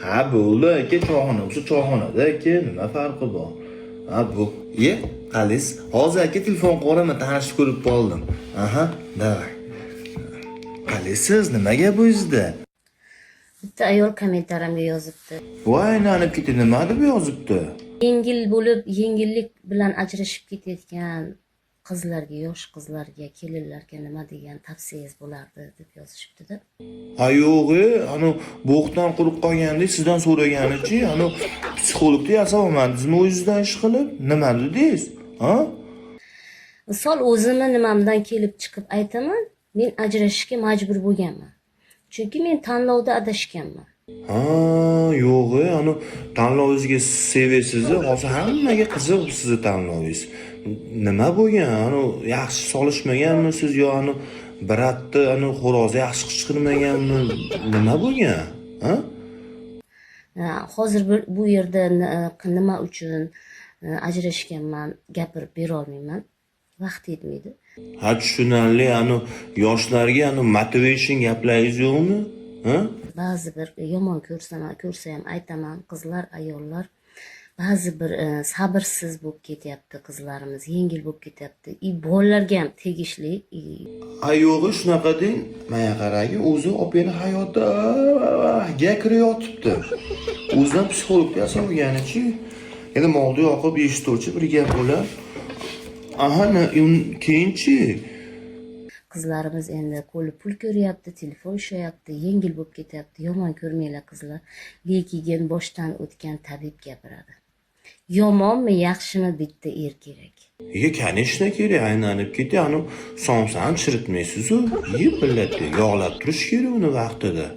Ha bo'ldi aka, choyxona bo'lsa choyxonada aka, nima farqi bor? Ha bu. Qalis, hozir aka telefon qo'raman, tanishib ko'rib qoldim. Aha, davay. Qalisiz, nima gap o'zida? Bitta ayol kommentariyamga yozibdi. Voy, aylanib ketdi, nima deb yozibdi? Yengillik bilan ajrashib ketayotgan qizlarga, yosh qizlarga, kelinlarga nima degan tavsiyangiz bo'lardi deb yozishibdi-da. Ha yo'g'i, bo'xtdan quruq qolgandek sizdan so'raganichi, psixologda yasaolmadingizmi o'zingizdan ish qilib? Nima dedingiz? Ha? Misol o'zimni nimamdan kelib chiqib aytaman, men ajrashishga majbur bo'lganman. Chunki men tanlovda adashganman. Ha, yo'g'i, tanlovingizga sevasiz, hozir hammaga qiziq sizni tanlovingiz. Nima bo'lgan? Yaxshi solishmaganmisiz yo biratni xo'rozni yaxshi qichqirmaganmi? Nima bo'lgan? Ha? Hozir bu yerda nima uchun ajrashganman gapirib bera olmayman. Vaqt yetmaydi. Ha, tushunarli, yoshlarga motivation gaplaringiz yo'qmi? Ha? Ba'zi bir yomon ko'rsa ham aytaman, qizlar, ayollar ba'zi bir sabrsiz bo'lib ketyapti qizlarimiz, yengil bo'lib ketyapti. Bolalarga ham tegishli. Yo'g'i, shunaqa deng, menga qaragi, o'zi opani hayotiga kirayotibdi. O'zidan psixolog yasaganichi, endi molda yoqib eshituvchi bir gap bo'lar. Aha, keyinchi Qizlarimiz endi qo'li pul ko'ryapti, telefon ushlayapti, yengil bo'lib ketyapti. Yomon ko'rmanglar qizlar. Lekin boshdan o'tgan tabib gapiradi. Yomonmi, yaxshimi bitta er kerak. Конечно kerak, aylanib ketdi. Somsani chiritmaysiz-ku, yeb millatga yog'lab turish kerak uni vaqtida.